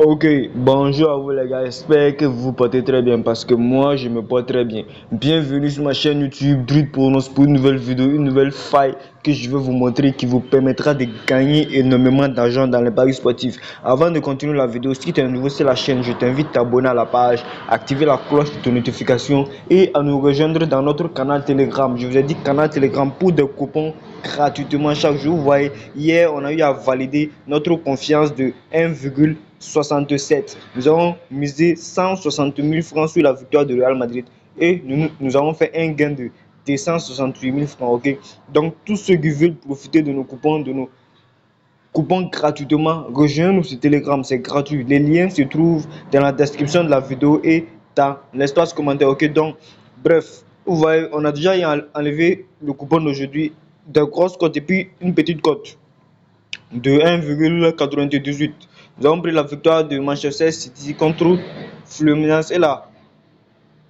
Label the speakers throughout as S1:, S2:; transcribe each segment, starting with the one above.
S1: Ok, bonjour à vous les gars, j'espère que vous vous portez très bien parce que moi je me porte très bien. Bienvenue sur ma chaîne YouTube Druid Pornos pour une nouvelle vidéo, une nouvelle faille que je vais vous montrer qui vous permettra de gagner énormément d'argent dans les paris sportifs. Avant de continuer la vidéo, si tu es nouveau sur la chaîne, je t'invite à t'abonner à la page, activer la cloche de notification et à nous rejoindre dans notre canal Telegram. Je vous ai dit canal Telegram pour des coupons gratuitement chaque jour. Vous voyez, hier on a eu à valider notre confiance de 1,67. Nous avons misé 160 000 francs sur la victoire de Real Madrid et nous avons fait un gain de 268 000 francs. Ok, donc tous ceux qui veulent profiter de nos coupons gratuitement, rejoignez-nous sur Telegram, c'est gratuit. Les liens se trouvent dans la description de la vidéo et dans l'espace commentaire. Ok, donc bref, vous voyez, on a déjà enlevé le coupon d'aujourd'hui, de grosses cotes et puis une petite cote de 1,98. Nous avons pris la victoire de Manchester City contre Fluminense et la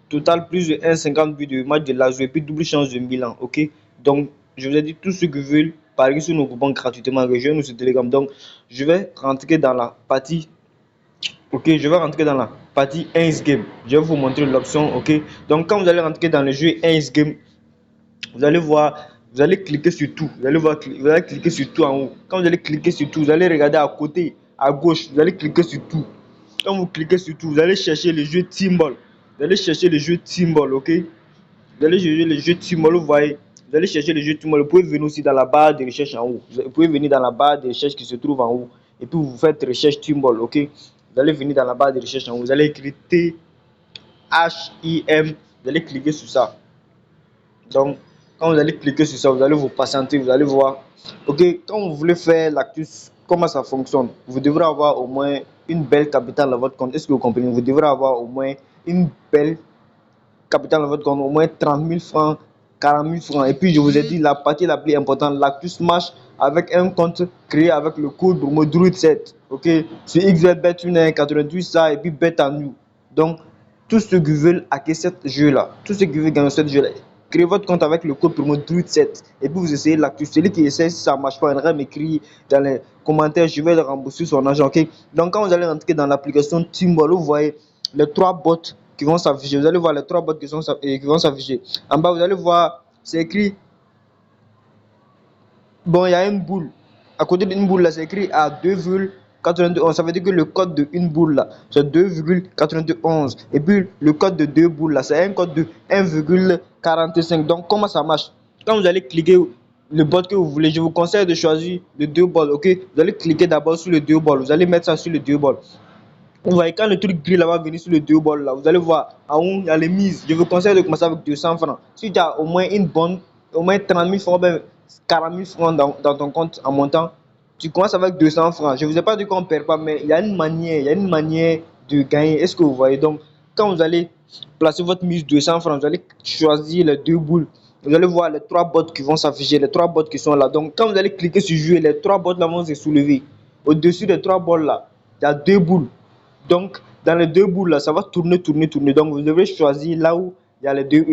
S1: total plus de 1,50 but de match de Lazio et puis double chance de Milan. Ok, donc je vous ai dit tous ceux qui veulent parier sur nos coupons gratuitement, rejoignez-nous sur Telegram. Donc je vais rentrer dans la partie. Ok, je vais rentrer dans la partie 11 game. Je vais vous montrer l'option. Ok, donc quand vous allez rentrer dans le jeu 11 game, vous allez voir, vous allez cliquer sur tout. Vous allez voir, vous allez cliquer sur tout en haut. Quand vous allez cliquer sur tout, vous allez regarder à côté, à gauche, vous allez cliquer sur tout. Quand vous cliquez sur tout, vous allez chercher le jeu Team Ball. Vous allez chercher le jeu Team Ball, ok? Vous allez chercher le jeu Team Ball, vous voyez. Vous allez chercher le jeu Team Ball. Vous pouvez venir aussi dans la barre de recherche en haut. Vous pouvez venir dans la barre de recherche qui se trouve en haut. Et puis vous faites recherche Team Ball, ok? Vous allez venir dans la barre de recherche en haut. Vous allez écrire THIM. Vous allez cliquer sur ça. Donc, quand vous allez cliquer sur ça, vous allez vous patienter, vous allez voir. Ok, quand vous voulez faire l'actus, comment ça fonctionne? Vous devrez avoir au moins une belle capitale dans votre compte. Est-ce que vous comprenez? Vous devrez avoir au moins une belle capitale dans votre compte, au moins 30 000 francs, 40 000 francs. Et puis, je vous ai dit, la partie la plus importante, l'actus marche avec un compte créé avec le code promo Druid7. Ok, sur XZBet, 88 ça, et puis Bet à nous. Donc, tous ceux qui veulent acquérir ce jeu-là, tous ceux qui veulent gagner ce jeu-là, créez votre compte avec le code promo Druid7 et puis vous essayez l'actu. Celui qui essaie, si ça ne marche pas, il va m'écrire dans les commentaires, je vais le rembourser son argent. Ok, donc quand vous allez rentrer dans l'application Teamball, vous voyez les trois bots qui vont s'afficher. Vous allez voir les trois bots qui vont s'afficher. En bas, vous allez voir, c'est écrit. Bon, il y a une boule. À côté d'une boule, là, c'est écrit à 2,91. Ça veut dire que le code de une boule, là, c'est 2,91. Et puis, le code de deux boules, là, c'est un code de 1,45. Donc, comment ça marche? Quand vous allez cliquer le bot que vous voulez, je vous conseille de choisir le deux balles, ok? Vous allez cliquer d'abord sur le deux balles. Vous allez mettre ça sur le deux balles. Vous voyez, quand le truc gris là va venir sur le deux balles là, vous allez voir en haut, il y a les mises. Je vous conseille de commencer avec 200 francs. Si tu as au moins une bonne, au moins 30 000 francs, ben 40 000 francs dans ton compte en montant, tu commences avec 200 francs. Je ne vous ai pas dit qu'on ne perd pas, mais il y a une manière de gagner. Est-ce que vous voyez? Donc, quand vous allez placer votre mise 200 francs, vous allez choisir les deux boules. Vous allez voir les trois bots qui vont s'afficher, les trois bots qui sont là. Donc, quand vous allez cliquer sur jouer, les trois bots là vont se soulever. Au-dessus des trois bols là, il y a deux boules. Donc, dans les deux boules là, ça va tourner. Donc, vous devrez choisir là où il y a les deux.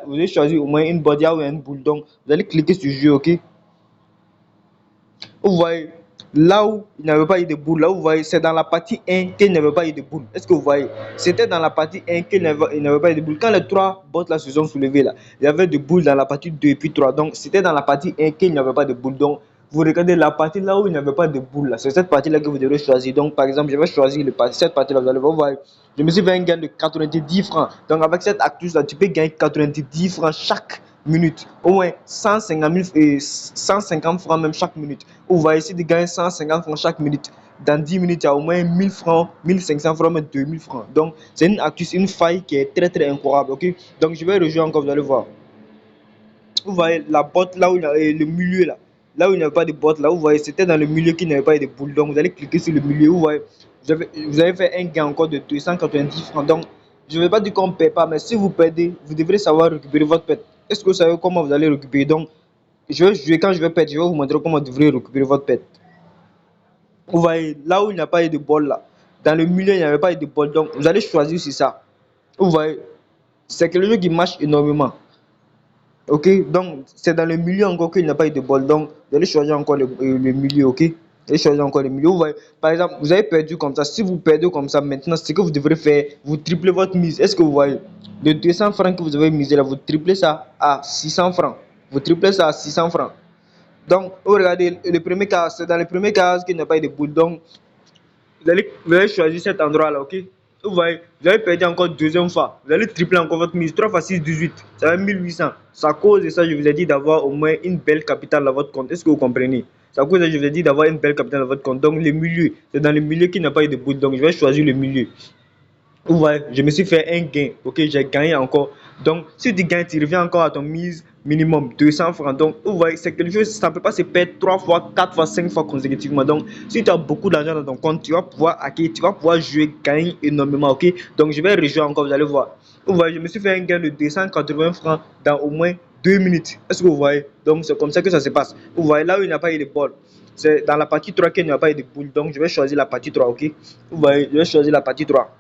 S1: Vous devez choisir au moins une body ou une boule. Donc, vous allez cliquer sur jeu, ok? Vous voyez, là où il n'y avait pas eu de boule, là où vous voyez, c'est dans la partie 1 qu'il n'y avait pas eu de boule. Est-ce que vous voyez? C'était dans la partie 1 qu'il n'y avait pas eu de boule. Quand les trois bots là se sont soulevés là, il y avait des boules dans la partie 2 et puis 3. Donc, c'était dans la partie 1 qu'il n'y avait pas de boule. Donc, vous regardez la partie là où il n'y avait pas de boule là. C'est cette partie là que vous devrez choisir. Donc, par exemple, je vais choisir cette partie là. Vous allez voir, je me suis fait un gain de 90 francs. Donc, avec cette actus là, tu peux gagner 90 francs chaque minute, au moins 150 000 et 150 francs même chaque minute. Vous voyez ici de gagner 150 francs chaque minute. Dans 10 minutes, il y a au moins 1000 francs, 1500 francs, même 2000 francs. Donc, c'est une astuce, une faille qui est très incroyable. Ok, donc je vais rejouer encore, vous allez voir. Vous voyez la botte là où il y a le milieu là. Là où il n'y avait pas de botte là, vous voyez, c'était dans le milieu qu'il n'y avait pas de boule. Donc, vous allez cliquer sur le milieu. Vous voyez, vous avez fait un gain encore de 290 francs. Donc, je ne vais pas dire qu'on ne perd pas, mais si vous perdez, vous devrez savoir récupérer votre perte. Est-ce que vous savez comment vous allez récupérer? Donc, je vais jouer, quand je vais perdre, je vais vous montrer comment vous devrez récupérer votre perte. Vous voyez, là où il n'y a pas eu de bol là, dans le milieu, il n'y avait pas eu de bol. Donc, vous allez choisir sur ça. Vous voyez, c'est quelque chose qui marche énormément. Ok, donc c'est dans le milieu encore qu'il n'y a pas eu de bol. Donc, vous allez choisir encore le milieu, ok. Et choisir encore le milieu. Vous voyez, par exemple, vous avez perdu comme ça. Si vous perdez comme ça, maintenant, ce que vous devrez faire, vous triplez votre mise. Est-ce que vous voyez? De 200 francs que vous avez misé là, vous triplez ça à 600 francs. Vous triplez ça à 600 francs. Donc, vous regardez, le premier cas, c'est dans le premier cas qu'il n'y a pas eu de boule. Donc, vous allez choisir cet endroit-là, ok? Vous voyez, vous avez perdu encore deuxième fois. Vous allez tripler encore votre mise. 3 fois 6, 18. Ça va 1800. C'est à cause de ça, je vous ai dit d'avoir au moins une belle capitale dans votre compte. Est-ce que vous comprenez? C'est à cause de ça, je vous ai dit d'avoir une belle capitale dans votre compte. Donc, le milieu, c'est dans le milieu qu'il n'y a pas eu de boule. Donc, je vais choisir le milieu. Vous voyez, je me suis fait un gain. Ok, j'ai gagné encore. Donc, si tu gagnes, tu reviens encore à ton mise minimum 200 francs. Donc, vous voyez, c'est quelque chose, ça ne peut pas se perdre 3 fois, 4 fois, 5 fois consécutivement. Donc, si tu as beaucoup d'argent dans ton compte, tu vas pouvoir acquérir, tu vas pouvoir jouer, gagner énormément. Ok, donc je vais rejouer encore, vous allez voir. Vous voyez, je me suis fait un gain de 280 francs dans au moins 2 minutes. Est-ce que vous voyez? Donc, c'est comme ça que ça se passe. Vous voyez, là où il n'y a pas eu de bol, c'est dans la partie 3 qu'il n'y a pas eu de boule. Donc, je vais choisir la partie 3. Ok, vous voyez, je vais choisir la partie 3.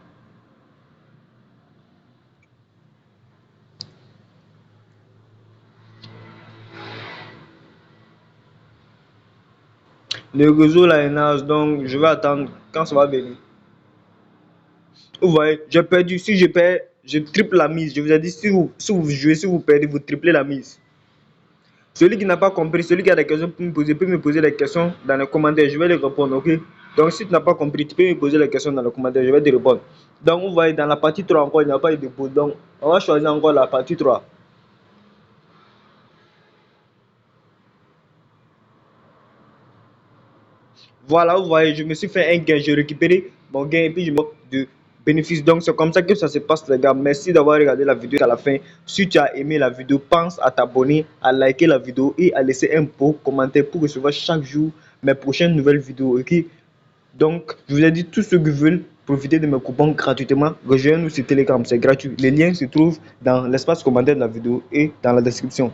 S1: Le réseau là est naze, donc je vais attendre quand ça va venir. Vous voyez, j'ai perdu. Si je perds, je triple la mise. Je vous ai dit, si vous jouez, si vous perdez, vous triplez la mise. Celui qui n'a pas compris, celui qui a des questions peut me poser des questions dans les commentaires. Je vais les répondre, ok? Donc, si tu n'as pas compris, tu peux me poser les questions dans les commentaires. Je vais te répondre. Donc, vous voyez, dans la partie 3 encore, il n'y a pas eu de pause. Donc, on va choisir encore la partie 3. Voilà, vous voyez, je me suis fait un gain, j'ai récupéré mon gain et puis je me de bénéfice. Donc, c'est comme ça que ça se passe, les gars. Merci d'avoir regardé la vidéo à la fin. Si tu as aimé la vidéo, pense à t'abonner, à liker la vidéo et à laisser un beau commentaire pour recevoir chaque jour mes prochaines nouvelles vidéos. Ok? Donc, je vous ai dit, tous ceux qui veulent profiter de mes coupons gratuitement, rejoignez-nous sur Telegram, c'est gratuit. Les liens se trouvent dans l'espace commentaire de la vidéo et dans la description.